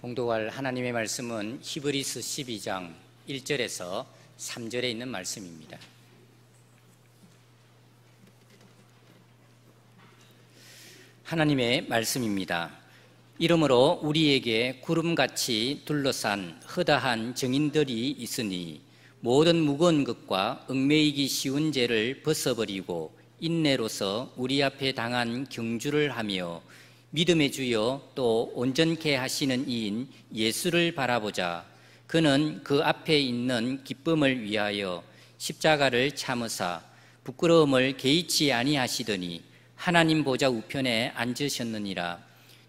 봉독할 하나님의 말씀은 히브리서 12장 1절에서 3절에 있는 말씀입니다. 하나님의 말씀입니다. 이러므로 우리에게 구름같이 둘러싼 허다한 증인들이 있으니 모든 무거운 것과 얽매이기 쉬운 죄를 벗어버리고 인내로서 우리 앞에 당한 경주를 하며 믿음의 주여 또 온전케 하시는 이인 예수를 바라보자. 그는 그 앞에 있는 기쁨을 위하여 십자가를 참으사 부끄러움을 개의치 아니하시더니 하나님 보좌 우편에 앉으셨느니라.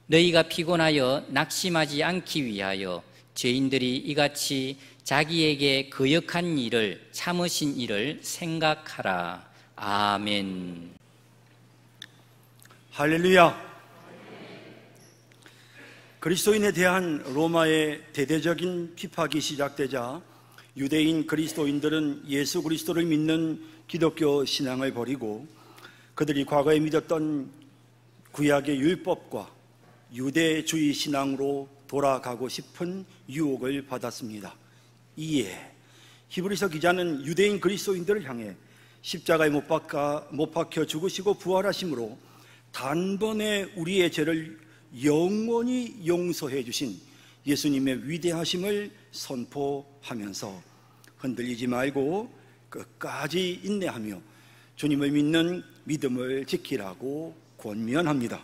너희가 피곤하여 낙심하지 않기 위하여 죄인들이 이같이 자기에게 거역한 일을 참으신 일을 생각하라. 아멘. 할렐루야. 그리스도인에 대한 로마의 대대적인 핍박이 시작되자 유대인 그리스도인들은 예수 그리스도를 믿는 기독교 신앙을 버리고 그들이 과거에 믿었던 구약의 율법과 유대주의 신앙으로 돌아가고 싶은 유혹을 받았습니다. 이에 히브리서 기자는 유대인 그리스도인들을 향해 십자가에 못 박혀 죽으시고 부활하심으로 단번에 우리의 죄를 영원히 용서해 주신 예수님의 위대하심을 선포하면서 흔들리지 말고 끝까지 인내하며 주님을 믿는 믿음을 지키라고 권면합니다.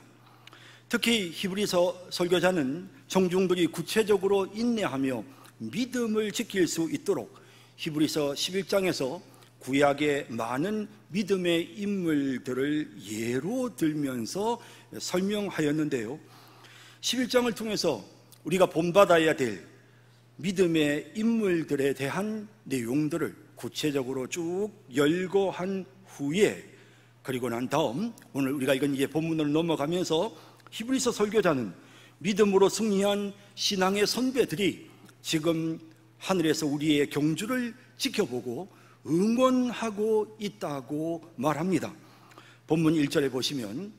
특히 히브리서 설교자는 청중들이 구체적으로 인내하며 믿음을 지킬 수 있도록 히브리서 11장에서 구약의 많은 믿음의 인물들을 예로 들면서 설명하였는데요, 11장을 통해서 우리가 본받아야 될 믿음의 인물들에 대한 내용들을 구체적으로 쭉 열거한 후에, 그리고 난 다음 오늘 우리가 읽은 이제 본문으로 넘어가면서 히브리서 설교자는 믿음으로 승리한 신앙의 선배들이 지금 하늘에서 우리의 경주를 지켜보고 응원하고 있다고 말합니다. 본문 1절에 보시면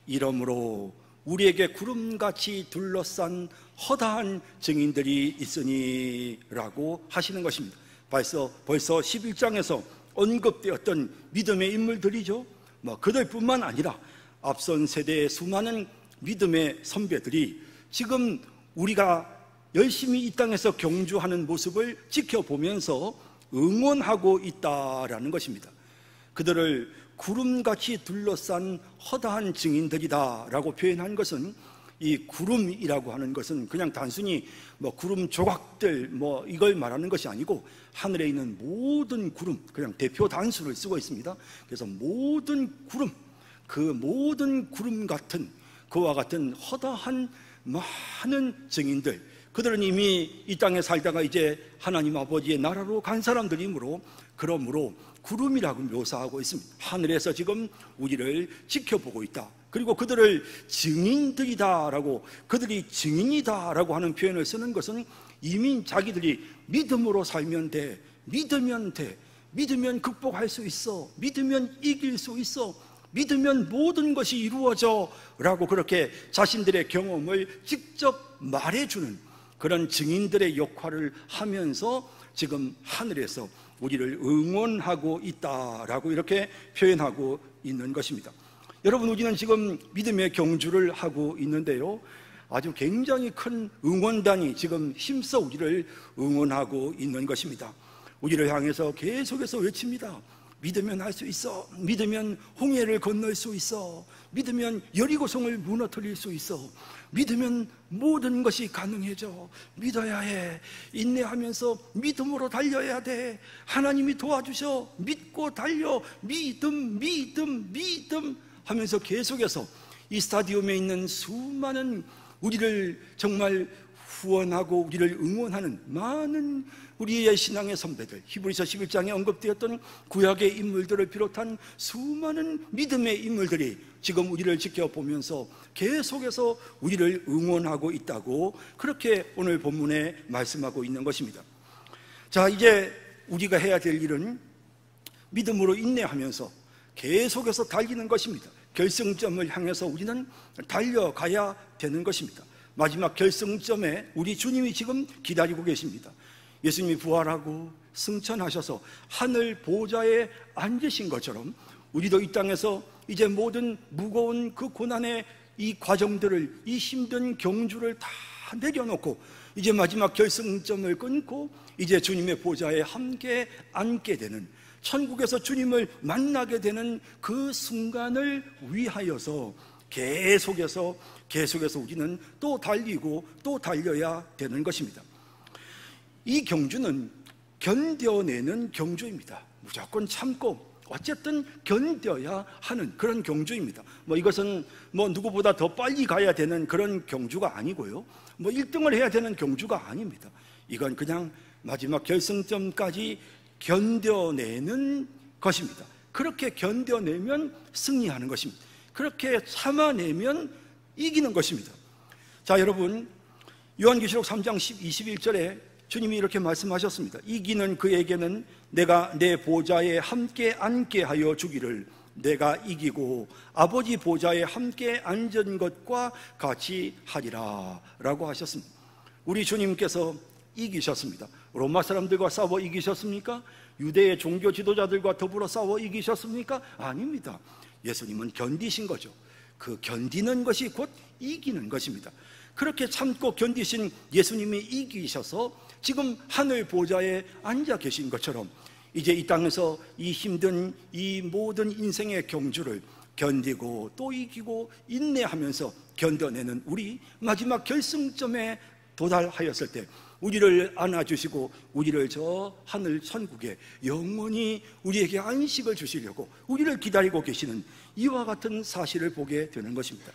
이러므로 우리에게 구름같이 둘러싼 허다한 증인들이 있으니 라고 하시는 것입니다. 벌써 11장에서 언급되었던 믿음의 인물들이죠. 그들뿐만 아니라 앞선 세대의 수많은 믿음의 선배들이 지금 우리가 열심히 이 땅에서 경주하는 모습을 지켜보면서 응원하고 있다라는 것입니다. 그들을 구름같이 둘러싼 허다한 증인들이다 라고 표현한 것은, 이 구름이라고 하는 것은 그냥 단순히 구름 조각들 이걸 말하는 것이 아니고 하늘에 있는 모든 구름, 그냥 대표 단수를 쓰고 있습니다. 그래서 모든 구름, 그 모든 구름 같은, 그와 같은 허다한 많은 증인들, 그들은 이미 이 땅에 살다가 이제 하나님 아버지의 나라로 간 사람들이므로, 그러므로 구름이라고 묘사하고 있습니다. 하늘에서 지금 우리를 지켜보고 있다. 그리고 그들을 증인들이다라고, 그들이 증인이다라고 하는 표현을 쓰는 것은 이미 자기들이 믿음으로 살면 돼, 믿으면 돼, 믿으면 극복할 수 있어, 믿으면 이길 수 있어, 믿으면 모든 것이 이루어져 라고 그렇게 자신들의 경험을 직접 말해주는 그런 증인들의 역할을 하면서 지금 하늘에서 우리를 응원하고 있다라고 이렇게 표현하고 있는 것입니다. 여러분, 우리는 지금 믿음의 경주를 하고 있는데요, 아주 굉장히 큰 응원단이 지금 힘써 우리를 응원하고 있는 것입니다. 우리를 향해서 계속해서 외칩니다. 믿으면 할 수 있어, 믿으면 홍해를 건널 수 있어, 믿으면 여리고성을 무너뜨릴 수 있어, 믿으면 모든 것이 가능해져, 믿어야 해, 인내하면서 믿음으로 달려야 돼, 하나님이 도와주셔, 믿고 달려, 믿음 하면서 계속해서 이 스타디움에 있는 수많은 우리를 정말 후원하고 우리를 응원하는 많은 우리의 신앙의 선배들, 히브리서 11장에 언급되었던 구약의 인물들을 비롯한 수많은 믿음의 인물들이 지금 우리를 지켜보면서 계속해서 우리를 응원하고 있다고 그렇게 오늘 본문에 말씀하고 있는 것입니다. 자, 이제 우리가 해야 될 일은 믿음으로 인내하면서 계속해서 달리는 것입니다. 결승점을 향해서 우리는 달려가야 되는 것입니다. 마지막 결승점에 우리 주님이 지금 기다리고 계십니다. 예수님이 부활하고 승천하셔서 하늘 보좌에 앉으신 것처럼 우리도 이 땅에서 이제 모든 무거운 그 고난의 이 과정들을, 이 힘든 경주를 다 내려놓고 이제 마지막 결승점을 끊고 이제 주님의 보좌에 함께 앉게 되는, 천국에서 주님을 만나게 되는 그 순간을 위하여서 계속해서 우리는 또 달리고 또 달려야 되는 것입니다. 이 경주는 견뎌내는 경주입니다. 무조건 참고 어쨌든 견뎌야 하는 그런 경주입니다. 이것은 누구보다 더 빨리 가야 되는 그런 경주가 아니고요, 1등을 해야 되는 경주가 아닙니다. 이건 그냥 마지막 결승점까지 견뎌내는 것입니다. 그렇게 견뎌내면 승리하는 것입니다. 그렇게 참아내면 이기는 것입니다. 자, 여러분, 요한계시록 3장 21절에 주님이 이렇게 말씀하셨습니다. 이기는 그에게는 내가 내 보좌에 함께 앉게 하여 주기를 내가 이기고 아버지 보좌에 함께 앉은 것과 같이 하리라 라고 하셨습니다. 우리 주님께서 이기셨습니다. 로마 사람들과 싸워 이기셨습니까? 유대의 종교 지도자들과 더불어 싸워 이기셨습니까? 아닙니다. 예수님은 견디신 거죠. 그 견디는 것이 곧 이기는 것입니다. 그렇게 참고 견디신 예수님이 이기셔서 지금 하늘 보좌에 앉아 계신 것처럼 이제 이 땅에서 이 힘든 이 모든 인생의 경주를 견디고 또 이기고 인내하면서 견뎌내는 우리 마지막 결승점에 도달하였을 때 우리를 안아주시고 우리를 저 하늘 천국에 영원히 우리에게 안식을 주시려고 우리를 기다리고 계시는 이와 같은 사실을 보게 되는 것입니다.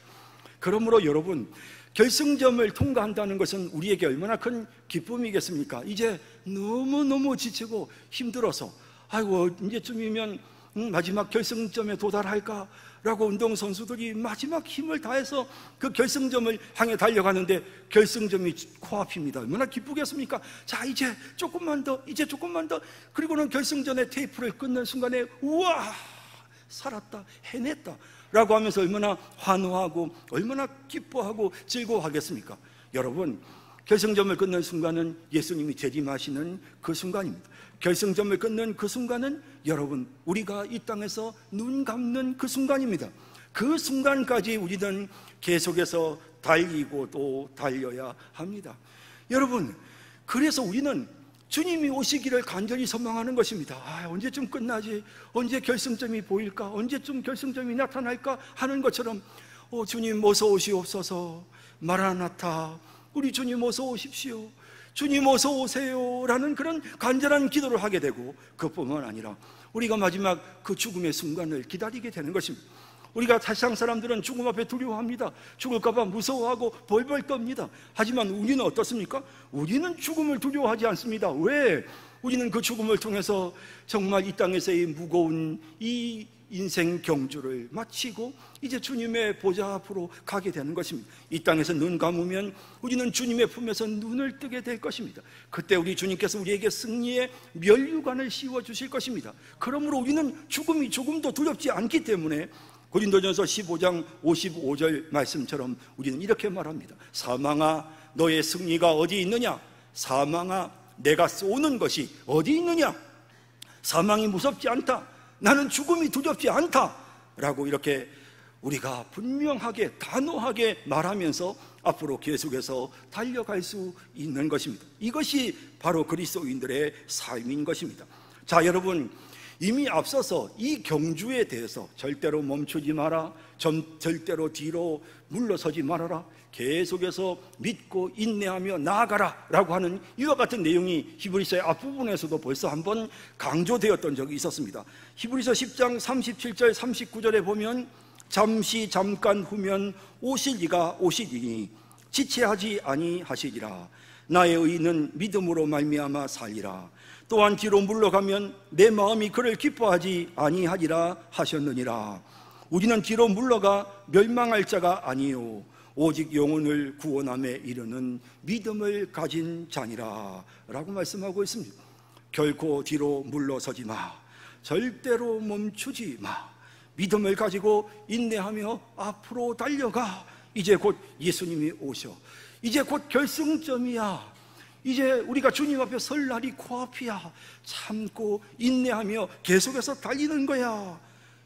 그러므로 여러분, 결승점을 통과한다는 것은 우리에게 얼마나 큰 기쁨이겠습니까? 이제 너무너무 지치고 힘들어서 아이고 이제쯤이면 마지막 결승점에 도달할까? 라고 운동선수들이 마지막 힘을 다해서 그 결승점을 향해 달려가는데 결승점이 코앞입니다. 얼마나 기쁘겠습니까? 자, 이제 조금만 더, 이제 조금만 더. 그리고는 결승전에 테이프를 끊는 순간에 우와, 살았다, 해냈다 라고 하면서 얼마나 환호하고 얼마나 기뻐하고 즐거워하겠습니까? 여러분, 결승점을 끊는 순간은 예수님이 재림하시는 그 순간입니다. 결승점을 끊는 그 순간은 여러분, 우리가 이 땅에서 눈 감는 그 순간입니다. 그 순간까지 우리는 계속해서 달리고 또 달려야 합니다. 여러분, 그래서 우리는 주님이 오시기를 간절히 소망하는 것입니다. 언제쯤 끝나지? 언제 결승점이 보일까? 언제쯤 결승점이 나타날까? 하는 것처럼 주님 어서 오시옵소서, 마라나타, 우리 주님 어서 오십시오, 주님 어서 오세요 라는 그런 간절한 기도를 하게 되고, 그뿐만 아니라 우리가 마지막 그 죽음의 순간을 기다리게 되는 것입니다. 우리가 세상 사람들은 죽음 앞에 두려워합니다. 죽을까 봐 무서워하고 벌벌 떱니다. 하지만 우리는 어떻습니까? 우리는 죽음을 두려워하지 않습니다. 왜? 우리는 그 죽음을 통해서 정말 이 땅에서의 무거운 이 인생 경주를 마치고 이제 주님의 보좌 앞으로 가게 되는 것입니다. 이 땅에서 눈 감으면 우리는 주님의 품에서 눈을 뜨게 될 것입니다. 그때 우리 주님께서 우리에게 승리의 면류관을 씌워 주실 것입니다. 그러므로 우리는 죽음이 조금도 두렵지 않기 때문에 고린도전서 15장 55절 말씀처럼 우리는 이렇게 말합니다. 사망아, 너의 승리가 어디 있느냐? 사망아, 내가 쏘는 것이 어디 있느냐? 사망이 무섭지 않다, 나는 죽음이 두렵지 않다 라고 이렇게 우리가 분명하게 단호하게 말하면서 앞으로 계속해서 달려갈 수 있는 것입니다. 이것이 바로 그리스도인들의 삶인 것입니다. 자, 여러분, 이미 앞서서 이 경주에 대해서 절대로 멈추지 마라, 절대로 뒤로 물러서지 말아라, 계속해서 믿고 인내하며 나아가라 라고 하는 이와 같은 내용이 히브리서의 앞부분에서도 벌써 한번 강조되었던 적이 있었습니다. 히브리서 10장 37절 39절에 보면 잠깐 후면 오실 이가 오시리니 지체하지 아니하시리라. 나의 의인은 믿음으로 말미암아 살리라. 또한 뒤로 물러가면 내 마음이 그를 기뻐하지 아니하리라 하셨느니라. 우리는 뒤로 물러가 멸망할 자가 아니요 오직 영혼을 구원함에 이르는 믿음을 가진 자니라 라고 말씀하고 있습니다. 결코 뒤로 물러서지 마, 절대로 멈추지 마, 믿음을 가지고 인내하며 앞으로 달려가. 이제 곧 예수님이 오셔 이제 곧 결승점이야. 이제 우리가 주님 앞에 설 날이 코앞이야. 참고 인내하며 계속해서 달리는 거야.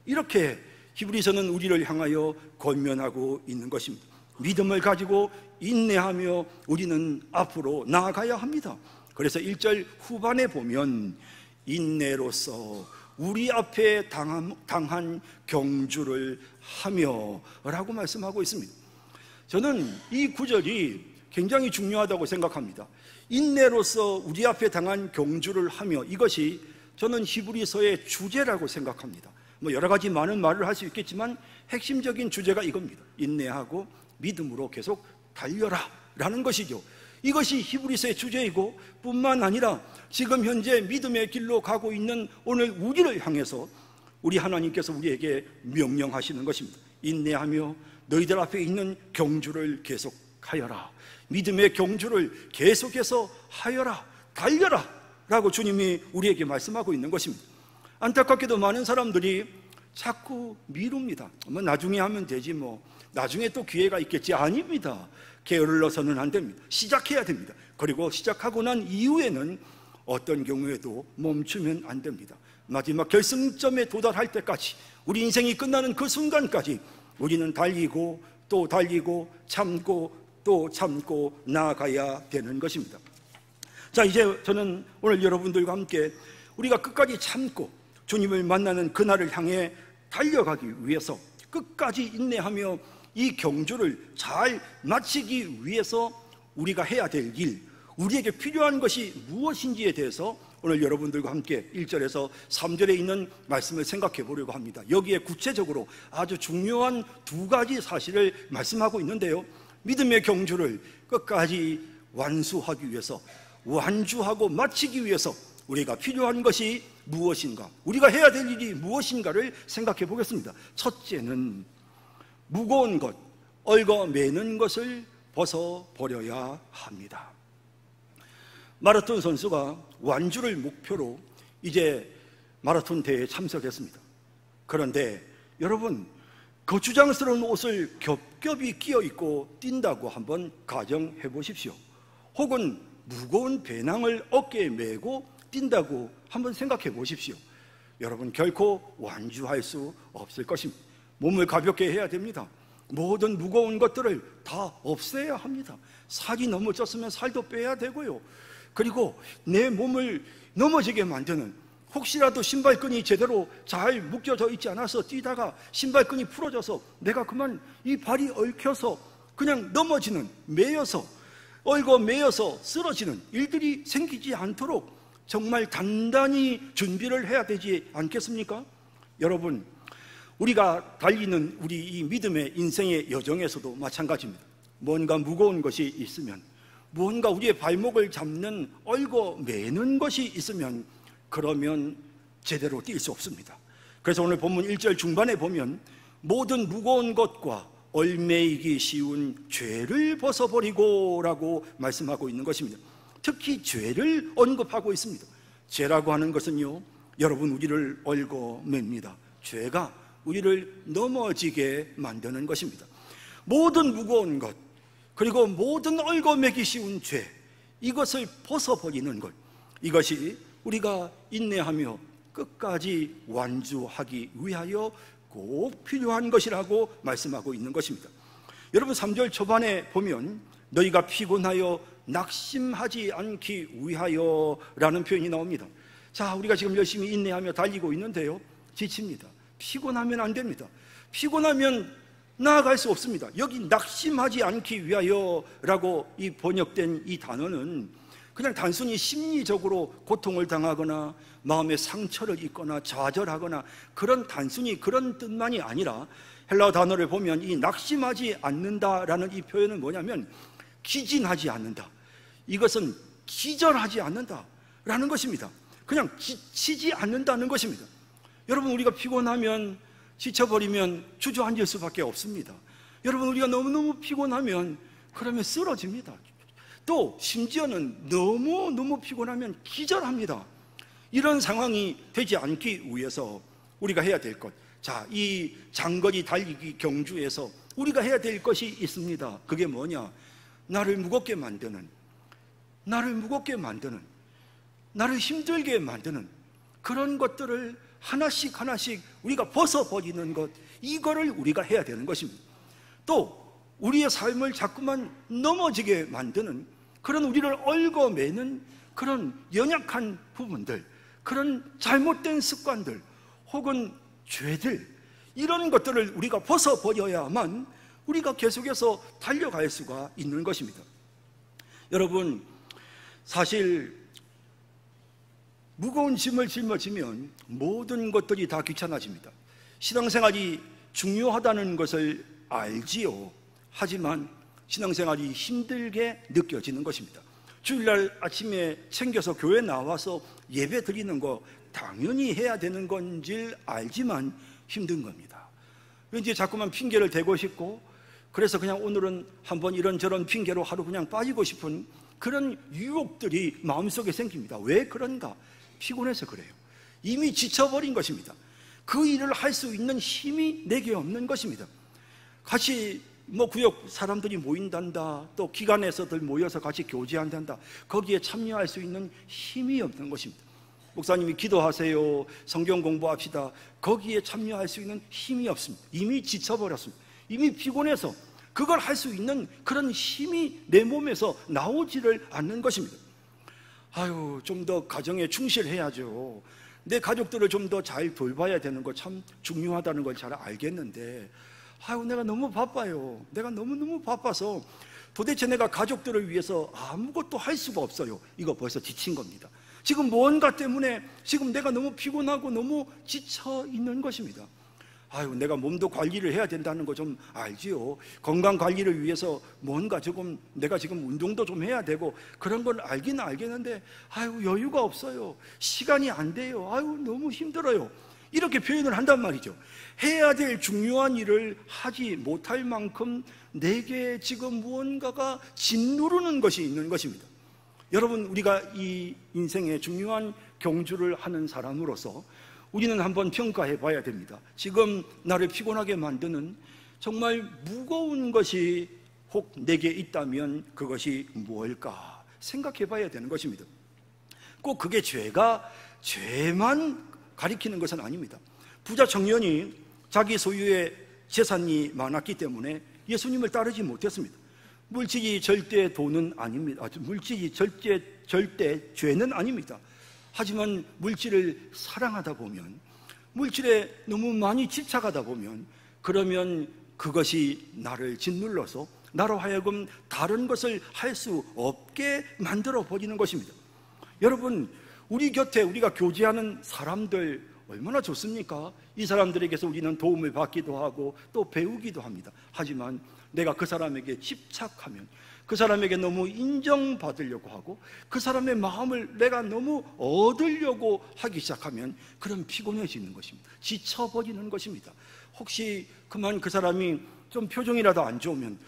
이렇게 히브리서는 우리를 향하여 권면하고 있는 것입니다. 믿음을 가지고 인내하며 우리는 앞으로 나아가야 합니다. 그래서 1절 후반에 보면 인내로서 우리 앞에 당한 경주를 하며 라고 말씀하고 있습니다. 저는 이 구절이 굉장히 중요하다고 생각합니다. 인내로서 우리 앞에 당한 경주를 하며, 이것이 저는 히브리서의 주제라고 생각합니다. 여러 가지 많은 말을 할 수 있겠지만 핵심적인 주제가 이겁니다. 인내하고 믿음으로 계속 달려라 라는 것이죠. 이것이 히브리서의 주제이고, 뿐만 아니라 지금 현재 믿음의 길로 가고 있는 오늘 우리를 향해서 우리 하나님께서 우리에게 명령하시는 것입니다. 인내하며 너희들 앞에 있는 경주를 계속하여라. 믿음의 경주를 계속해서 하여라, 달려라 라고 주님이 우리에게 말씀하고 있는 것입니다. 안타깝게도 많은 사람들이 자꾸 미룹니다. 나중에 하면 되지, 나중에 또 기회가 있겠지. 아닙니다. 게을러서는 안 됩니다. 시작해야 됩니다. 그리고 시작하고 난 이후에는 어떤 경우에도 멈추면 안 됩니다. 마지막 결승점에 도달할 때까지, 우리 인생이 끝나는 그 순간까지 우리는 달리고 또 달리고 참고 또 참고 나아가야 되는 것입니다. 자, 이제 저는 오늘 여러분들과 함께 우리가 끝까지 참고 주님을 만나는 그날을 향해 달려가기 위해서, 끝까지 인내하며 이 경주를 잘 마치기 위해서 우리가 해야 될 일, 우리에게 필요한 것이 무엇인지에 대해서 오늘 여러분들과 함께 1절에서 3절에 있는 말씀을 생각해 보려고 합니다. 여기에 구체적으로 아주 중요한 두 가지 사실을 말씀하고 있는데요, 믿음의 경주를 끝까지 완수하기 위해서, 완주하고 마치기 위해서 우리가 필요한 것이 무엇인가, 우리가 해야 될 일이 무엇인가를 생각해 보겠습니다. 첫째는 무거운 것, 얽어매는 것을 벗어버려야 합니다. 마라톤 선수가 완주를 목표로 이제 마라톤 대회에 참석했습니다. 그런데 여러분, 거추장스러운 옷을 겹겹이 끼어 입고 뛴다고 한번 가정해 보십시오. 혹은 무거운 배낭을 어깨에 메고 뛴다고 한번 생각해 보십시오. 여러분, 결코 완주할 수 없을 것입니다. 몸을 가볍게 해야 됩니다. 모든 무거운 것들을 다 없애야 합니다. 살이 너무 쪘으면 살도 빼야 되고요. 그리고 내 몸을 넘어지게 만드는, 혹시라도 신발끈이 제대로 잘 묶여져 있지 않아서 뛰다가 신발끈이 풀어져서 내가 그만 이 발이 얽혀서 그냥 넘어지는, 매여서 얽어 매여서 쓰러지는 일들이 생기지 않도록 정말 단단히 준비를 해야 되지 않겠습니까? 여러분, 우리가 달리는 우리 이 믿음의 인생의 여정에서도 마찬가지입니다. 뭔가 무거운 것이 있으면, 무언가 우리의 발목을 잡는 얽어 매는 것이 있으면, 그러면 제대로 뛸 수 없습니다. 그래서 오늘 본문 1절 중반에 보면 모든 무거운 것과 얽매이기 쉬운 죄를 벗어버리고 라고 말씀하고 있는 것입니다. 특히 죄를 언급하고 있습니다. 죄라고 하는 것은요, 여러분, 우리를 얽어맵니다. 죄가 우리를 넘어지게 만드는 것입니다. 모든 무거운 것, 그리고 모든 얽어매기 쉬운 죄, 이것을 벗어버리는 것, 이것이 우리가 인내하며 끝까지 완주하기 위하여 꼭 필요한 것이라고 말씀하고 있는 것입니다. 여러분, 3절 초반에 보면 너희가 피곤하여 낙심하지 않기 위하여 라는 표현이 나옵니다. 자, 우리가 지금 열심히 인내하며 달리고 있는데요, 지칩니다. 피곤하면 안 됩니다. 피곤하면 나아갈 수 없습니다. 여기 낙심하지 않기 위하여 라고 이 번역된 이 단어는 그냥 단순히 심리적으로 고통을 당하거나 마음에 상처를 입거나 좌절하거나 그런 단순히 그런 뜻만이 아니라, 헬라어 단어를 보면 이 낙심하지 않는다라는 이 표현은 뭐냐면 기진하지 않는다, 이것은 기절하지 않는다라는 것입니다. 그냥 지치지 않는다는 것입니다. 여러분, 우리가 피곤하면, 지쳐버리면 주저앉을 수밖에 없습니다. 여러분, 우리가 너무너무 피곤하면 그러면 쓰러집니다. 또 심지어는 너무너무 피곤하면 기절합니다. 이런 상황이 되지 않기 위해서 우리가 해야 될 것, 자, 이 장거리 달리기 경주에서 우리가 해야 될 것이 있습니다. 그게 뭐냐? 나를 무겁게 만드는, 나를 힘들게 만드는 그런 것들을 하나씩 하나씩 우리가 벗어버리는 것, 이거를 우리가 해야 되는 것입니다. 또 우리의 삶을 자꾸만 넘어지게 만드는, 그런 우리를 얽어매는 그런 연약한 부분들, 그런 잘못된 습관들 혹은 죄들, 이런 것들을 우리가 벗어버려야만 우리가 계속해서 달려갈 수가 있는 것입니다. 여러분, 사실 무거운 짐을 짊어지면 모든 것들이 다 귀찮아집니다. 신앙생활이 중요하다는 것을 알지요. 하지만 신앙생활이 힘들게 느껴지는 것입니다. 주일날 아침에 챙겨서 교회 나와서 예배 드리는 거 당연히 해야 되는 건지 알지만 힘든 겁니다. 왠지 자꾸만 핑계를 대고 싶고, 그래서 그냥 오늘은 한번 이런저런 핑계로 하루 그냥 빠지고 싶은 그런 유혹들이 마음속에 생깁니다. 왜 그런가? 피곤해서 그래요. 이미 지쳐버린 것입니다. 그 일을 할 수 있는 힘이 내게 없는 것입니다. 같이 구역 사람들이 모인단다, 또 기관에서들 모여서 같이 교제한단다, 거기에 참여할 수 있는 힘이 없는 것입니다. 목사님이 기도하세요, 성경 공부합시다, 거기에 참여할 수 있는 힘이 없습니다. 이미 지쳐버렸습니다. 이미 피곤해서 그걸 할 수 있는 그런 힘이 내 몸에서 나오지를 않는 것입니다. 좀 더 가정에 충실해야죠. 내 가족들을 좀 더 잘 돌봐야 되는 거 참 중요하다는 걸 잘 알겠는데, 내가 너무 바빠요. 내가 너무너무 바빠서 도대체 내가 가족들을 위해서 아무것도 할 수가 없어요. 이거 벌써 지친 겁니다. 지금 뭔가 때문에 지금 내가 너무 피곤하고 너무 지쳐 있는 것입니다. 내가 몸도 관리를 해야 된다는 거 좀 알지요. 건강 관리를 위해서 뭔가 조금 내가 지금 운동도 좀 해야 되고 그런 걸 알기는 알겠는데 여유가 없어요. 시간이 안 돼요. 너무 힘들어요. 이렇게 표현을 한단 말이죠. 해야 될 중요한 일을 하지 못할 만큼 내게 지금 무언가가 짓누르는 것이 있는 것입니다. 여러분, 우리가 이 인생의 중요한 경주를 하는 사람으로서 우리는 한번 평가해 봐야 됩니다. 지금 나를 피곤하게 만드는 정말 무거운 것이 혹 내게 있다면 그것이 무엇일까 생각해 봐야 되는 것입니다. 꼭 그게 죄만 가리키는 것은 아닙니다. 부자 청년이 자기 소유의 재산이 많았기 때문에 예수님을 따르지 못했습니다. 물질이 절대 돈은 아닙니다. 물질이 절대 죄는 아닙니다. 하지만 물질을 사랑하다 보면, 물질에 너무 많이 집착하다 보면, 그러면 그것이 나를 짓눌러서 나로 하여금 다른 것을 할 수 없게 만들어 버리는 것입니다. 여러분, 우리 곁에 우리가 교제하는 사람들 얼마나 좋습니까? 이 사람들에게서 우리는 도움을 받기도 하고 또 배우기도 합니다. 하지만 내가 그 사람에게 집착하면, 그 사람에게 너무 인정받으려고 하고 그 사람의 마음을 내가 너무 얻으려고 하기 시작하면 그럼 피곤해지는 것입니다. 지쳐버리는 것입니다. 혹시 그만 그 사람이 좀 표정이라도 안 좋으면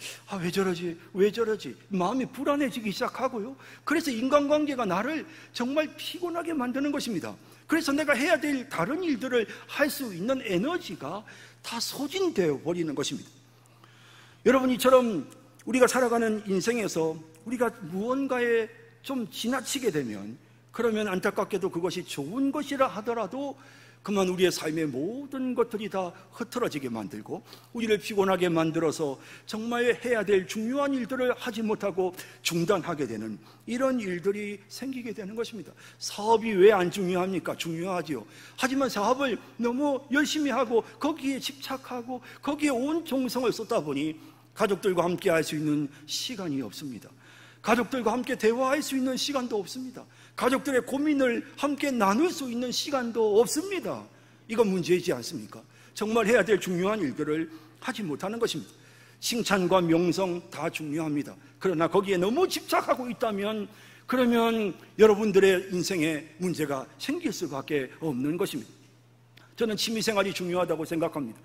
왜 저러지 마음이 불안해지기 시작하고요. 그래서 인간관계가 나를 정말 피곤하게 만드는 것입니다. 그래서 내가 해야 될 다른 일들을 할 수 있는 에너지가 다 소진되어 버리는 것입니다. 여러분, 이처럼 우리가 살아가는 인생에서 우리가 무언가에 좀 지나치게 되면, 그러면 안타깝게도 그것이 좋은 것이라 하더라도 그만 우리의 삶의 모든 것들이 다 흐트러지게 만들고 우리를 피곤하게 만들어서 정말 해야 될 중요한 일들을 하지 못하고 중단하게 되는 이런 일들이 생기게 되는 것입니다. 사업이 왜 안 중요합니까? 중요하지요. 하지만 사업을 너무 열심히 하고 거기에 집착하고 거기에 온 정성을 쏟다 보니 가족들과 함께 할 수 있는 시간이 없습니다. 가족들과 함께 대화할 수 있는 시간도 없습니다. 가족들의 고민을 함께 나눌 수 있는 시간도 없습니다. 이건 문제이지 않습니까? 정말 해야 될 중요한 일들을 하지 못하는 것입니다. 칭찬과 명성 다 중요합니다. 그러나 거기에 너무 집착하고 있다면 그러면 여러분들의 인생에 문제가 생길 수밖에 없는 것입니다. 저는 취미생활이 중요하다고 생각합니다.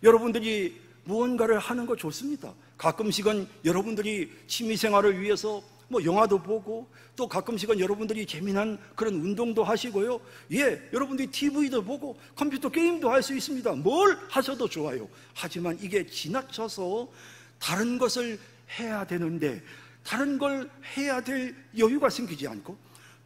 여러분들이 무언가를 하는 거 좋습니다. 가끔씩은 여러분들이 취미생활을 위해서 영화도 보고 또 가끔씩은 여러분들이 재미난 그런 운동도 하시고요. 여러분들이 TV도 보고 컴퓨터 게임도 할 수 있습니다. 뭘 하셔도 좋아요. 하지만 이게 지나쳐서 다른 것을 해야 되는데 다른 걸 해야 될 여유가 생기지 않고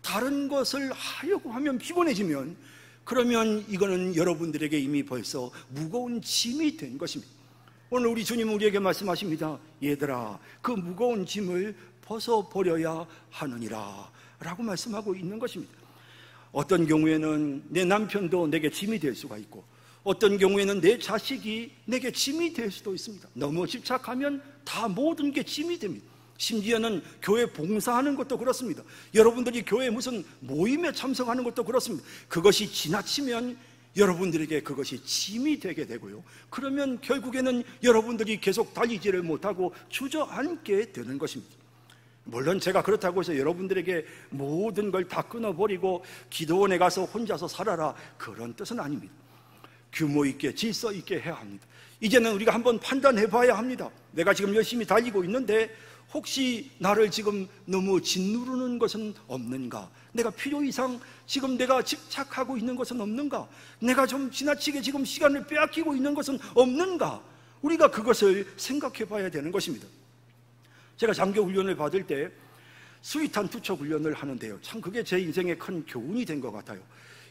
다른 것을 하려고 하면 피곤해지면 그러면 이거는 여러분들에게 이미 벌써 무거운 짐이 된 것입니다. 오늘 우리 주님은 우리에게 말씀하십니다. 얘들아, 그 무거운 짐을 벗어버려야 하느니라 라고 말씀하고 있는 것입니다. 어떤 경우에는 내 남편도 내게 짐이 될 수가 있고 어떤 경우에는 내 자식이 내게 짐이 될 수도 있습니다. 너무 집착하면 다 모든 게 짐이 됩니다. 심지어는 교회 봉사하는 것도 그렇습니다. 여러분들이 교회 무슨 모임에 참석하는 것도 그렇습니다. 그것이 지나치면 여러분들에게 그것이 짐이 되게 되고요. 그러면 결국에는 여러분들이 계속 달리지를 못하고 주저앉게 되는 것입니다. 물론 제가 그렇다고 해서 여러분들에게 모든 걸 다 끊어버리고 기도원에 가서 혼자서 살아라, 그런 뜻은 아닙니다. 규모 있게 질서 있게 해야 합니다. 이제는 우리가 한번 판단해 봐야 합니다. 내가 지금 열심히 달리고 있는데 혹시 나를 지금 너무 짓누르는 것은 없는가? 내가 필요 이상 지금 내가 집착하고 있는 것은 없는가? 내가 좀 지나치게 지금 시간을 빼앗기고 있는 것은 없는가? 우리가 그것을 생각해 봐야 되는 것입니다. 제가 장교 훈련을 받을 때 수위탄 투척 훈련을 하는데요, 참 그게 제 인생에 큰 교훈이 된 것 같아요.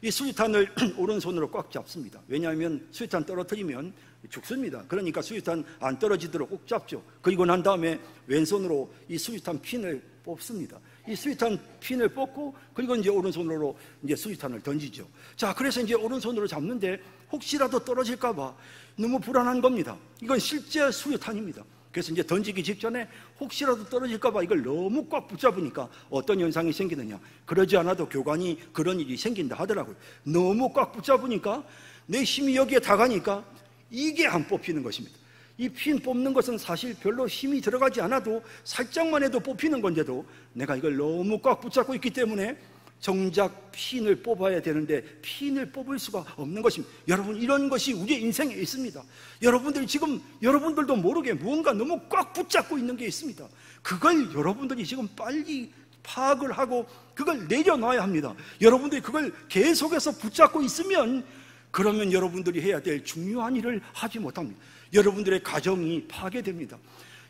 이 수위탄을 오른손으로 꽉 잡습니다. 왜냐하면 수위탄 떨어뜨리면 죽습니다. 그러니까 수위탄 안 떨어지도록 꼭 잡죠. 그리고 난 다음에 왼손으로 이 수위탄 핀을 뽑습니다. 이 수위탄 핀을 뽑고 그리고 이제 오른손으로 이제 수위탄을 던지죠. 자, 그래서 이제 오른손으로 잡는데 혹시라도 떨어질까봐 너무 불안한 겁니다. 이건 실제 수위탄입니다. 그래서 이제 던지기 직전에 혹시라도 떨어질까봐 이걸 너무 꽉 붙잡으니까 어떤 현상이 생기느냐, 그러지 않아도 교관이 그런 일이 생긴다 하더라고요. 너무 꽉 붙잡으니까 내 힘이 여기에 다 가니까 이게 안 뽑히는 것입니다. 이 핀 뽑는 것은 사실 별로 힘이 들어가지 않아도 살짝만 해도 뽑히는 건데도 내가 이걸 너무 꽉 붙잡고 있기 때문에 정작 핀을 뽑아야 되는데 핀을 뽑을 수가 없는 것입니다. 여러분, 이런 것이 우리의 인생에 있습니다. 여러분들이 지금 여러분들도 모르게 무언가 너무 꽉 붙잡고 있는 게 있습니다. 그걸 여러분들이 지금 빨리 파악을 하고 그걸 내려놔야 합니다. 여러분들이 그걸 계속해서 붙잡고 있으면 그러면 여러분들이 해야 될 중요한 일을 하지 못합니다. 여러분들의 가정이 파괴됩니다.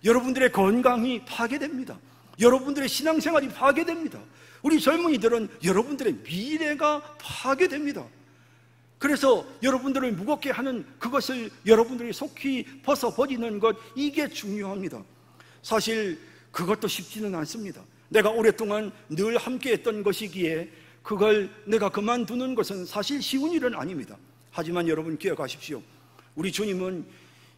여러분들의 건강이 파괴됩니다. 여러분들의 신앙생활이 파괴됩니다. 우리 젊은이들은 여러분들의 미래가 파괴됩니다. 그래서 여러분들을 무겁게 하는 그것을 여러분들이 속히 벗어버리는 것, 이게 중요합니다. 사실 그것도 쉽지는 않습니다. 내가 오랫동안 늘 함께했던 것이기에 그걸 내가 그만두는 것은 사실 쉬운 일은 아닙니다. 하지만 여러분 기억하십시오. 우리 주님은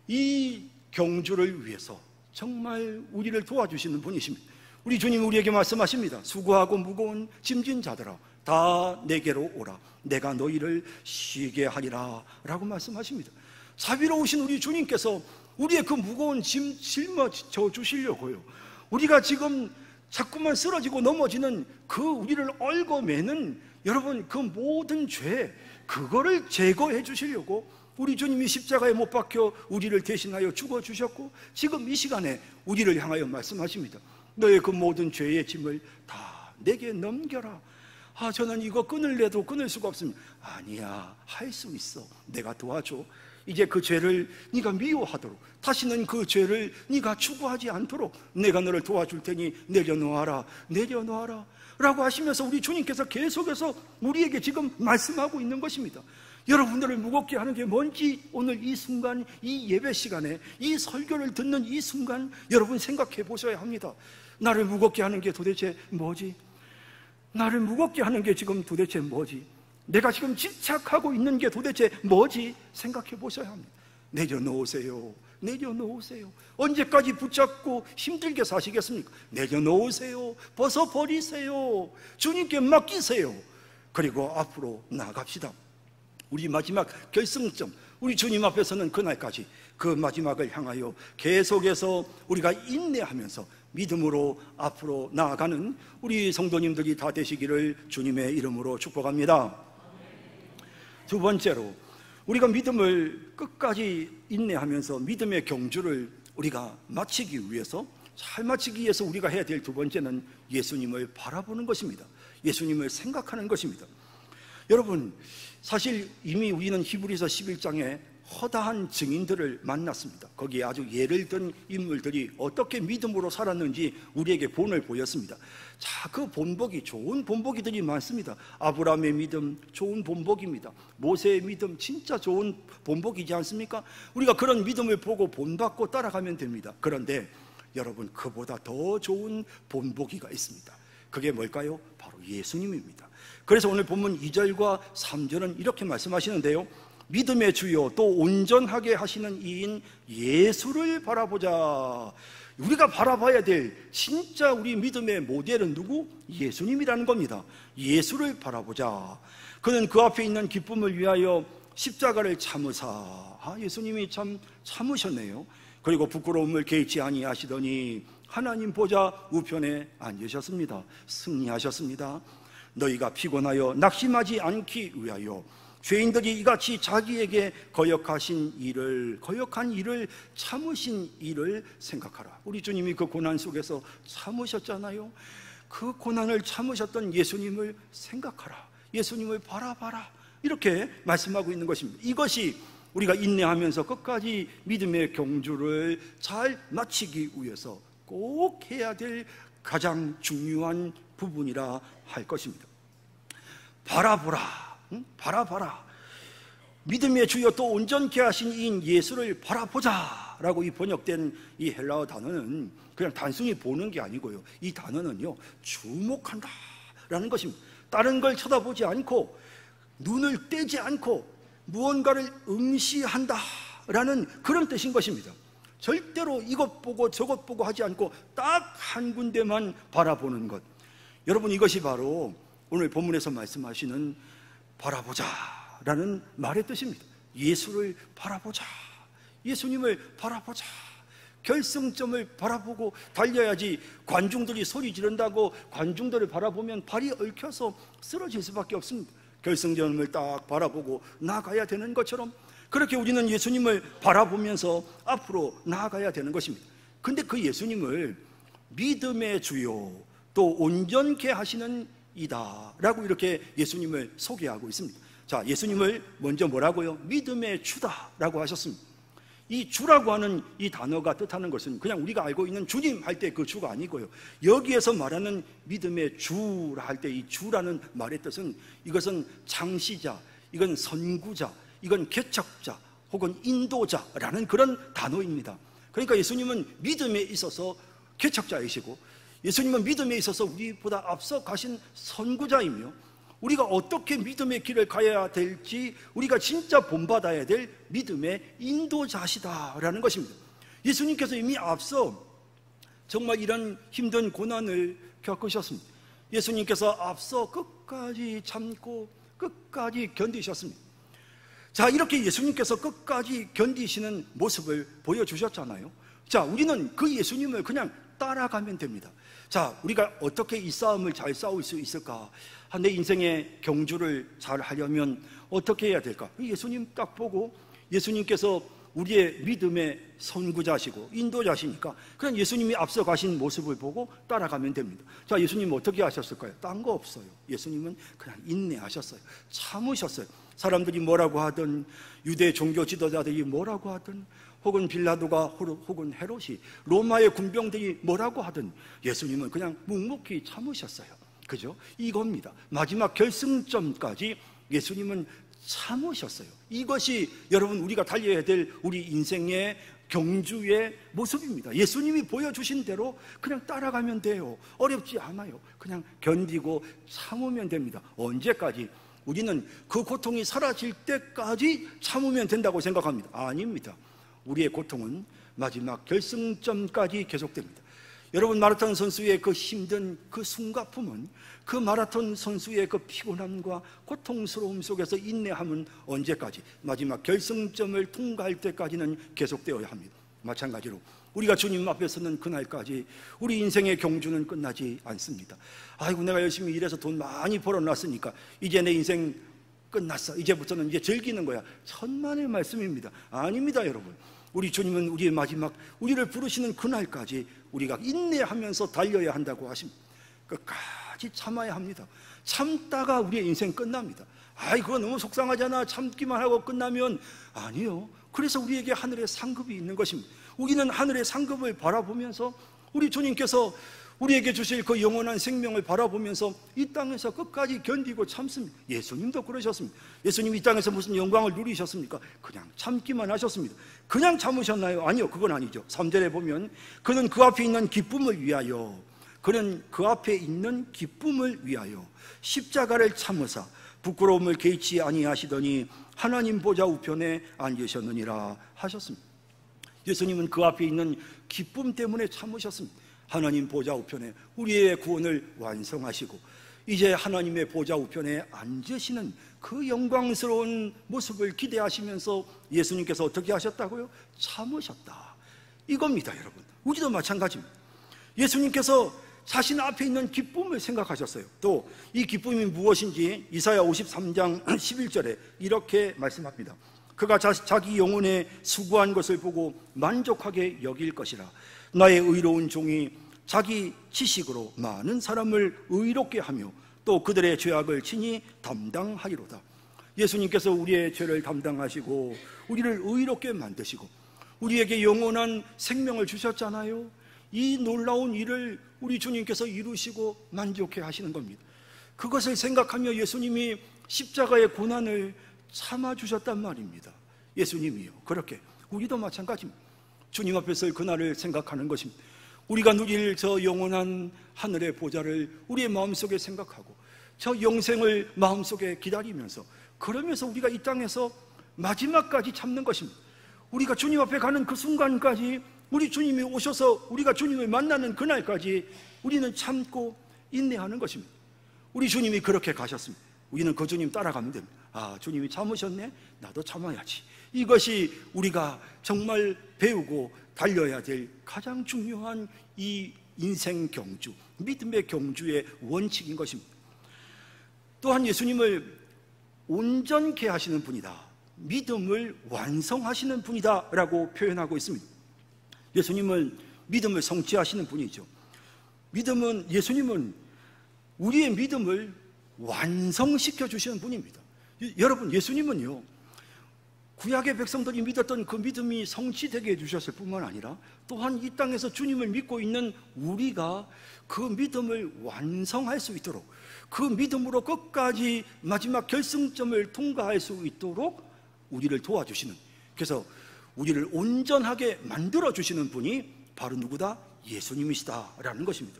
이 경주를 위해서 정말 우리를 도와주시는 분이십니다. 우리 주님이 우리에게 말씀하십니다. 수고하고 무거운 짐진 자들아, 다 내게로 오라. 내가 너희를 쉬게 하리라 라고 말씀하십니다. 자비로우신 우리 주님께서 우리의 그 무거운 짐 짊어져 주시려고요. 우리가 지금 자꾸만 쓰러지고 넘어지는 그 우리를 얽어매는 여러분 그 모든 죄, 그거를 제거해 주시려고 우리 주님이 십자가에 못 박혀 우리를 대신하여 죽어주셨고 지금 이 시간에 우리를 향하여 말씀하십니다. 너의 그 모든 죄의 짐을 다 내게 넘겨라. 아, 저는 이거 끊을래도 끊을 수가 없습니다. 아니야, 할 수 있어. 내가 도와줘. 이제 그 죄를 네가 미워하도록, 다시는 그 죄를 네가 추구하지 않도록 내가 너를 도와줄 테니 내려놓아라, 내려놓아라 라고 하시면서 우리 주님께서 계속해서 우리에게 지금 말씀하고 있는 것입니다. 여러분들을 무겁게 하는 게 뭔지 오늘 이 순간, 이 예배 시간에 이 설교를 듣는 이 순간 여러분 생각해 보셔야 합니다. 나를 무겁게 하는 게 도대체 뭐지? 나를 무겁게 하는 게 지금 도대체 뭐지? 내가 지금 집착하고 있는 게 도대체 뭐지? 생각해 보셔야 합니다. 내려놓으세요. 내려놓으세요. 언제까지 붙잡고 힘들게 사시겠습니까? 내려놓으세요. 벗어버리세요. 주님께 맡기세요. 그리고 앞으로 나아갑시다. 우리 마지막 결승점, 우리 주님 앞에서는 그날까지 그 마지막을 향하여 계속해서 우리가 인내하면서 믿음으로 앞으로 나아가는 우리 성도님들이 다 되시기를 주님의 이름으로 축복합니다. 두 번째로, 우리가 믿음을 끝까지 인내하면서 믿음의 경주를 우리가 마치기 위해서, 잘 마치기 위해서 우리가 해야 될 두 번째는 예수님을 바라보는 것입니다. 예수님을 생각하는 것입니다. 여러분, 사실 이미 우리는 히브리서 11장에 허다한 증인들을 만났습니다. 거기에 아주 예를 든 인물들이 어떻게 믿음으로 살았는지 우리에게 본을 보였습니다. 자, 그 본보기, 좋은 본보기들이 많습니다. 아브라함의 믿음 좋은 본보기입니다. 모세의 믿음 진짜 좋은 본보기지 않습니까? 우리가 그런 믿음을 보고 본받고 따라가면 됩니다. 그런데 여러분, 그보다 더 좋은 본보기가 있습니다. 그게 뭘까요? 바로 예수님입니다. 그래서 오늘 본문 2절과 3절은 이렇게 말씀하시는데요, 믿음의 주요 또 온전하게 하시는 이인 예수를 바라보자. 우리가 바라봐야 될 진짜 우리 믿음의 모델은 누구? 예수님이라는 겁니다. 예수를 바라보자. 그는 그 앞에 있는 기쁨을 위하여 십자가를 참으사. 예수님이 참 참으셨네요. 그리고 부끄러움을 개의치 아니하시더니 하나님 보좌 우편에 앉으셨습니다. 승리하셨습니다. 너희가 피곤하여 낙심하지 않기 위하여 죄인들이 이같이 자기에게 거역한 일을 참으신 일을 생각하라. 우리 주님이 그 고난 속에서 참으셨잖아요. 그 고난을 참으셨던 예수님을 생각하라. 예수님을 바라봐라. 이렇게 말씀하고 있는 것입니다. 이것이 우리가 인내하면서 끝까지 믿음의 경주를 잘 마치기 위해서 꼭 해야 될 가장 중요한 부분이라 할 것입니다. 바라보라. 바라봐라. 믿음의 주여 또 온전케 하신 이인 예수를 바라보자 라고 이 번역된 이 헬라어 단어는 그냥 단순히 보는 게 아니고요, 이 단어는요, 주목한다 라는 것입니다. 다른 걸 쳐다보지 않고 눈을 떼지 않고 무언가를 응시한다 라는 그런 뜻인 것입니다. 절대로 이것 보고 저것 보고 하지 않고 딱 한 군데만 바라보는 것. 여러분, 이것이 바로 오늘 본문에서 말씀하시는 바라보자 라는 말의 뜻입니다. 예수를 바라보자. 예수님을 바라보자. 결승점을 바라보고 달려야지. 관중들이 소리 지른다고 관중들을 바라보면 발이 얽혀서 쓰러질 수밖에 없습니다. 결승점을 딱 바라보고 나아가야 되는 것처럼 그렇게 우리는 예수님을 바라보면서 앞으로 나아가야 되는 것입니다. 근데 그 예수님을 믿음의 주요 또 온전케 하시는 이다 라고 이렇게 예수님을 소개하고 있습니다. 자, 예수님을 먼저 뭐라고요? 믿음의 주다 라고 하셨습니다. 이 주라고 하는 이 단어가 뜻하는 것은 그냥 우리가 알고 있는 주님 할 때 그 주가 아니고요, 여기에서 말하는 믿음의 주라 할 때 이 주라는 말의 뜻은 이것은 창시자, 이건 선구자, 이건 개척자 혹은 인도자라는 그런 단어입니다. 그러니까 예수님은 믿음에 있어서 개척자이시고 예수님은 믿음에 있어서 우리보다 앞서 가신 선구자이며 우리가 어떻게 믿음의 길을 가야 될지 우리가 진짜 본받아야 될 믿음의 인도자시다라는 것입니다. 예수님께서 이미 앞서 정말 이런 힘든 고난을 겪으셨습니다. 예수님께서 앞서 끝까지 참고 끝까지 견디셨습니다. 자, 이렇게 예수님께서 끝까지 견디시는 모습을 보여주셨잖아요. 자, 우리는 그 예수님을 그냥 따라가면 됩니다. 자, 우리가 어떻게 이 싸움을 잘 싸울 수 있을까? 내 인생의 경주를 잘 하려면 어떻게 해야 될까? 예수님 딱 보고 예수님께서 우리의 믿음의 선구자시고 인도자시니까 그냥 예수님이 앞서 가신 모습을 보고 따라가면 됩니다. 자, 예수님 어떻게 하셨을까요? 딴 거 없어요. 예수님은 그냥 인내하셨어요. 참으셨어요. 사람들이 뭐라고 하든, 유대 종교 지도자들이 뭐라고 하든, 혹은 빌라도가 혹은 헤롯이, 로마의 군병들이 뭐라고 하든 예수님은 그냥 묵묵히 참으셨어요. 그죠? 이겁니다. 마지막 결승점까지 예수님은 참으셨어요. 이것이 여러분 우리가 달려야 될 우리 인생의 경주의 모습입니다. 예수님이 보여주신 대로 그냥 따라가면 돼요. 어렵지 않아요. 그냥 견디고 참으면 됩니다. 언제까지? 우리는 그 고통이 사라질 때까지 참으면 된다고 생각합니다. 아닙니다. 우리의 고통은 마지막 결승점까지 계속됩니다. 여러분, 마라톤 선수의 그 힘든 그 숨가쁨은, 그 마라톤 선수의 그 피곤함과 고통스러움 속에서 인내함은 언제까지? 마지막 결승점을 통과할 때까지는 계속되어야 합니다. 마찬가지로 우리가 주님 앞에 서는 그날까지 우리 인생의 경주는 끝나지 않습니다. 아이고, 내가 열심히 일해서 돈 많이 벌어놨으니까 이제 내 인생 끝났어, 이제부터는 이제 즐기는 거야. 천만의 말씀입니다. 아닙니다, 여러분. 우리 주님은 우리의 마지막, 우리를 부르시는 그날까지 우리가 인내하면서 달려야 한다고 하십니다. 끝까지 참아야 합니다. 참다가 우리의 인생 끝납니다. 아이, 그거 너무 속상하잖아, 참기만 하고 끝나면. 아니요, 그래서 우리에게 하늘의 상급이 있는 것입니다. 우리는 하늘의 상급을 바라보면서 우리 주님께서 우리에게 주실 그 영원한 생명을 바라보면서 이 땅에서 끝까지 견디고 참습니다. 예수님도 그러셨습니다. 예수님이 이 땅에서 무슨 영광을 누리셨습니까? 그냥 참기만 하셨습니다. 그냥 참으셨나요? 아니요, 그건 아니죠. 3절에 보면 그는 그 앞에 있는 기쁨을 위하여, 그는 그 앞에 있는 기쁨을 위하여 십자가를 참으사 부끄러움을 개의치 아니하시더니 하나님 보좌 우편에 앉으셨느니라 하셨습니다. 예수님은 그 앞에 있는 기쁨 때문에 참으셨습니다. 하나님 보좌 우편에 우리의 구원을 완성하시고 이제 하나님의 보좌 우편에 앉으시는 그 영광스러운 모습을 기대하시면서 예수님께서 어떻게 하셨다고요? 참으셨다, 이겁니다. 여러분, 우리도 마찬가지입니다. 예수님께서 자신 앞에 있는 기쁨을 생각하셨어요. 또 이 기쁨이 무엇인지 이사야 53장 11절에 이렇게 말씀합니다. 그가 자기 영혼에 수고한 것을 보고 만족하게 여길 것이라. 나의 의로운 종이 자기 지식으로 많은 사람을 의롭게 하며 또 그들의 죄악을 친히 담당하리로다. 예수님께서 우리의 죄를 담당하시고 우리를 의롭게 만드시고 우리에게 영원한 생명을 주셨잖아요. 이 놀라운 일을 우리 주님께서 이루시고 만족해 하시는 겁니다. 그것을 생각하며 예수님이 십자가의 고난을 참아주셨단 말입니다. 예수님이요, 그렇게 우리도 마찬가지입니다. 주님 앞에서 그날을 생각하는 것입니다. 우리가 누릴 저 영원한 하늘의 보좌를 우리의 마음속에 생각하고 저 영생을 마음속에 기다리면서, 그러면서 우리가 이 땅에서 마지막까지 참는 것입니다. 우리가 주님 앞에 가는 그 순간까지, 우리 주님이 오셔서 우리가 주님을 만나는 그날까지 우리는 참고 인내하는 것입니다. 우리 주님이 그렇게 가셨습니다. 우리는 그 주님 따라가면 됩니다. 아, 주님이 참으셨네? 나도 참아야지. 이것이 우리가 정말 배우고 달려야 될 가장 중요한 이 인생 경주, 믿음의 경주의 원칙인 것입니다. 또한 예수님을 온전케 하시는 분이다, 믿음을 완성하시는 분이다 라고 표현하고 있습니다. 예수님은 믿음을 성취하시는 분이죠. 예수님은 우리의 믿음을 완성시켜 주시는 분입니다. 여러분, 예수님은요, 구약의 백성들이 믿었던 그 믿음이 성취되게 해주셨을 뿐만 아니라 또한 이 땅에서 주님을 믿고 있는 우리가 그 믿음을 완성할 수 있도록, 그 믿음으로 끝까지 마지막 결승점을 통과할 수 있도록 우리를 도와주시는, 그래서 우리를 온전하게 만들어주시는 분이 바로 누구다? 예수님이시다라는 것입니다.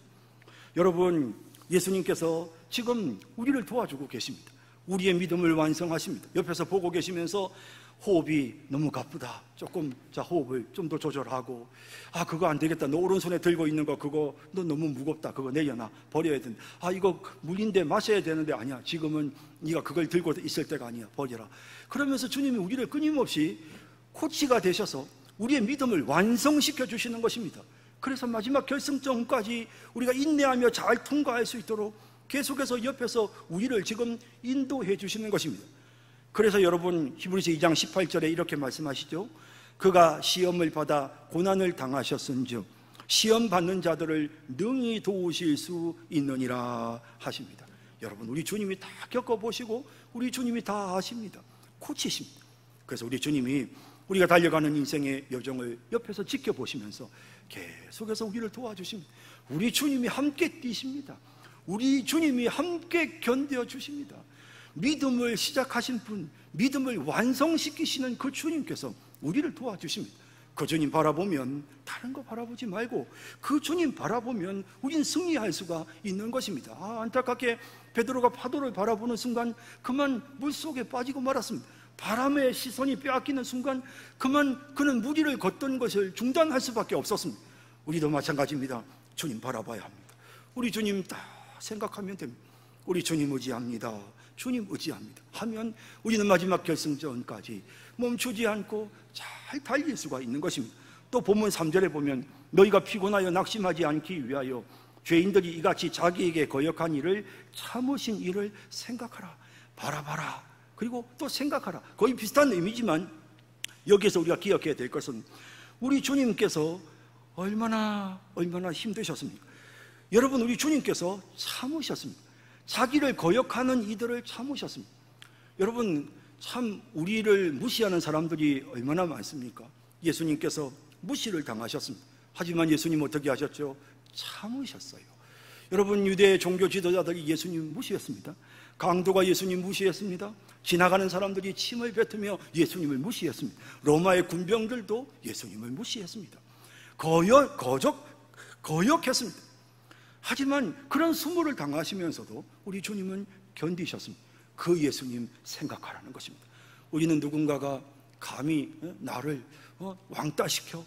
여러분, 예수님께서 지금 우리를 도와주고 계십니다. 우리의 믿음을 완성하십니다. 옆에서 보고 계시면서 호흡이 너무 가쁘다, 조금 호흡을 좀 더 조절하고, 아, 그거 안 되겠다, 너 오른손에 들고 있는 거 그거 너 너무 무겁다, 그거 내려놔, 버려야 된다. 아, 이거 물인데 마셔야 되는데, 아니야, 지금은 네가 그걸 들고 있을 때가 아니야, 버려라. 그러면서 주님이 우리를 끊임없이 코치가 되셔서 우리의 믿음을 완성시켜 주시는 것입니다. 그래서 마지막 결승점까지 우리가 인내하며 잘 통과할 수 있도록 계속해서 옆에서 우리를 지금 인도해 주시는 것입니다. 그래서 여러분, 히브리서 2장 18절에 이렇게 말씀하시죠. 그가 시험을 받아 고난을 당하셨은즉 시험 받는 자들을 능히 도우실 수 있느니라 하십니다. 여러분, 우리 주님이 다 겪어보시고 우리 주님이 다 아십니다. 코치십니다. 그래서 우리 주님이 우리가 달려가는 인생의 여정을 옆에서 지켜보시면서 계속해서 우리를 도와주십니다. 우리 주님이 함께 뛰십니다. 우리 주님이 함께 견뎌 주십니다. 믿음을 시작하신 분, 믿음을 완성시키시는 그 주님께서 우리를 도와주십니다. 그 주님 바라보면 다른 거 바라보지 말고 그 주님 바라보면 우린 승리할 수가 있는 것입니다. 아, 안타깝게 베드로가 파도를 바라보는 순간 그만 물속에 빠지고 말았습니다. 바람의 시선이 빼앗기는 순간 그만 그는 무리를 걷던 것을 중단할 수밖에 없었습니다. 우리도 마찬가지입니다. 주님 바라봐야 합니다. 우리 주님 다 생각하면 됩니다. 우리 주님 의지합니다. 주님 의지합니다 하면 우리는 마지막 결승전까지 멈추지 않고 잘 달릴 수가 있는 것입니다. 또 본문 3절에 보면 너희가 피곤하여 낙심하지 않기 위하여 죄인들이 이같이 자기에게 거역한 일을 참으신 일을 생각하라, 바라봐라, 그리고 또 생각하라. 거의 비슷한 의미지만 여기에서 우리가 기억해야 될 것은 우리 주님께서 얼마나 힘드셨습니까? 여러분, 우리 주님께서 참으셨습니다. 자기를 거역하는 이들을 참으셨습니다. 여러분, 참 우리를 무시하는 사람들이 얼마나 많습니까? 예수님께서 무시를 당하셨습니다. 하지만 예수님 어떻게 하셨죠? 참으셨어요. 여러분, 유대 종교 지도자들이 예수님 무시했습니다. 강도가 예수님 무시했습니다. 지나가는 사람들이 침을 뱉으며 예수님을 무시했습니다. 로마의 군병들도 예수님을 무시했습니다. 거역했습니다. 하지만 그런 수모를 당하시면서도 우리 주님은 견디셨습니다. 그 예수님 생각하라는 것입니다. 우리는 누군가가 감히 나를 왕따시켜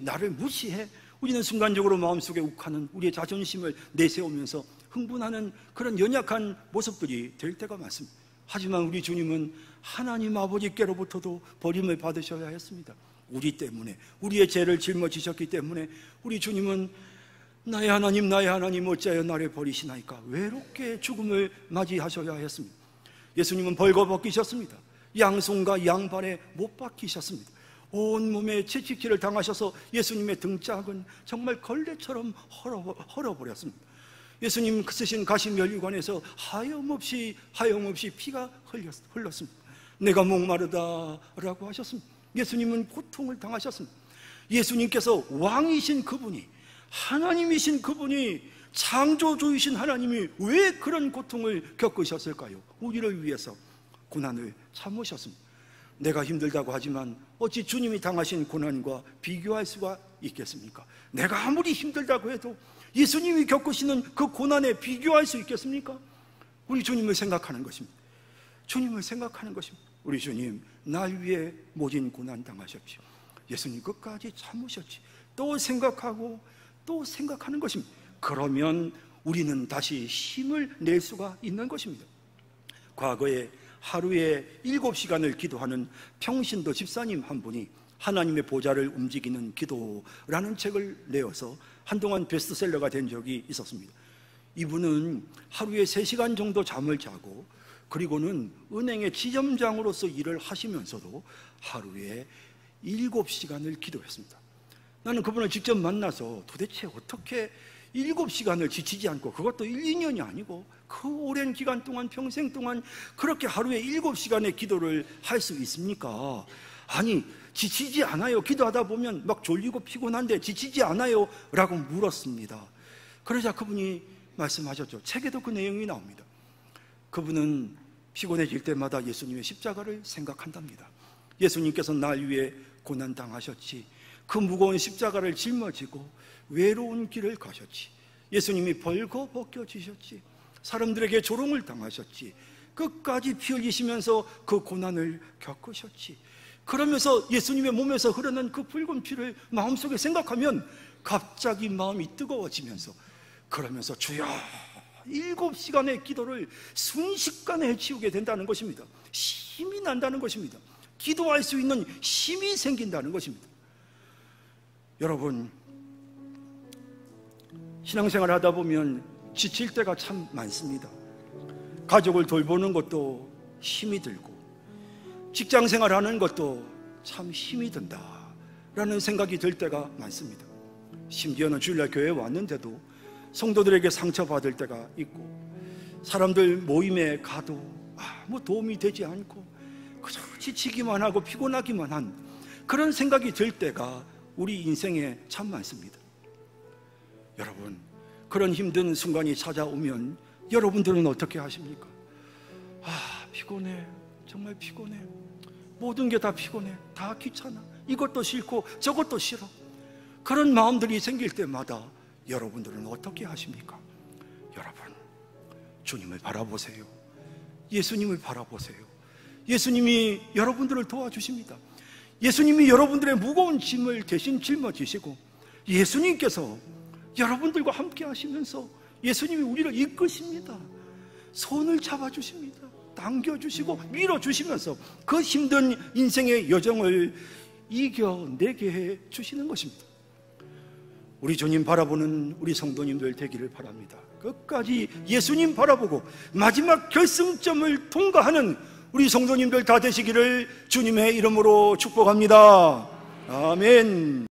나를 무시해, 우리는 순간적으로 마음속에 욱하는 우리의 자존심을 내세우면서 흥분하는 그런 연약한 모습들이 될 때가 많습니다. 하지만 우리 주님은 하나님 아버지께로부터도 버림을 받으셔야 했습니다. 우리 때문에, 우리의 죄를 짊어지셨기 때문에 우리 주님은 나의 하나님, 나의 하나님, 어찌하여 나를 버리시나이까 외롭게 죽음을 맞이하셔야 했습니다. 예수님은 벌거벗기셨습니다. 양손과 양발에 못 박히셨습니다. 온몸에 채찍질을 당하셔서 예수님의 등짝은 정말 걸레처럼 헐어버렸습니다. 예수님 쓰신 가시면류관에서 하염없이 피가 흘렀습니다. 내가 목마르다라고 하셨습니다. 예수님은 고통을 당하셨습니다. 예수님께서 왕이신 그분이, 하나님이신 그분이, 창조주이신 하나님이 왜 그런 고통을 겪으셨을까요? 우리를 위해서 고난을 참으셨습니다. 내가 힘들다고 하지만 어찌 주님이 당하신 고난과 비교할 수가 있겠습니까? 내가 아무리 힘들다고 해도 예수님이 겪으시는 그 고난에 비교할 수 있겠습니까? 우리 주님을 생각하는 것입니다. 주님을 생각하는 것입니다. 우리 주님, 날 위해 모진 고난 당하셨지. 예수님 끝까지 참으셨지. 또 생각하고 또 생각하는 것입니다. 그러면 우리는 다시 힘을 낼 수가 있는 것입니다. 과거에 하루에 7시간을 기도하는 평신도 집사님 한 분이 하나님의 보좌를 움직이는 기도라는 책을 내어서 한동안 베스트셀러가 된 적이 있었습니다. 이분은 하루에 3시간 정도 잠을 자고, 그리고는 은행의 지점장으로서 일을 하시면서도 하루에 7시간을 기도했습니다. 나는 그분을 직접 만나서 도대체 어떻게 7시간을 지치지 않고, 그것도 1, 2년이 아니고 그 오랜 기간 동안, 평생 동안 그렇게 하루에 7시간의 기도를 할 수 있습니까? 아니, 지치지 않아요? 기도하다 보면 막 졸리고 피곤한데 지치지 않아요? 라고 물었습니다. 그러자 그분이 말씀하셨죠. 책에도 그 내용이 나옵니다. 그분은 피곤해질 때마다 예수님의 십자가를 생각한답니다. 예수님께서 날 위해 고난당하셨지, 그 무거운 십자가를 짊어지고 외로운 길을 가셨지, 예수님이 벌거벗겨지셨지, 사람들에게 조롱을 당하셨지, 끝까지 피 흘리시면서 그 고난을 겪으셨지. 그러면서 예수님의 몸에서 흐르는 그 붉은 피를 마음속에 생각하면 갑자기 마음이 뜨거워지면서, 그러면서 주여, 7시간의 기도를 순식간에 해치우게 된다는 것입니다. 힘이 난다는 것입니다. 기도할 수 있는 힘이 생긴다는 것입니다. 여러분, 신앙생활 하다 보면 지칠 때가 참 많습니다. 가족을 돌보는 것도 힘이 들고, 직장생활 하는 것도 참 힘이 든다라는 생각이 들 때가 많습니다. 심지어는 주일날 교회에 왔는데도 성도들에게 상처받을 때가 있고, 사람들 모임에 가도 아무 도움이 되지 않고 그저 지치기만 하고 피곤하기만 한 그런 생각이 들 때가 우리 인생에 참 많습니다. 여러분, 그런 힘든 순간이 찾아오면 여러분들은 어떻게 하십니까? 피곤해, 정말 피곤해, 모든 게 다 피곤해, 다 귀찮아, 이것도 싫고 저것도 싫어. 그런 마음들이 생길 때마다 여러분들은 어떻게 하십니까? 여러분, 주님을 바라보세요. 예수님을 바라보세요. 예수님이 여러분들을 도와주십니다. 예수님이 여러분들의 무거운 짐을 대신 짊어지시고, 예수님께서 여러분들과 함께 하시면서 예수님이 우리를 이끄십니다. 손을 잡아주십니다. 당겨주시고 밀어주시면서 그 힘든 인생의 여정을 이겨내게 해주시는 것입니다. 우리 주님 바라보는 우리 성도님들 되기를 바랍니다. 끝까지 예수님 바라보고 마지막 결승점을 통과하는 우리 성도님들 다 되시기를 주님의 이름으로 축복합니다. 아멘.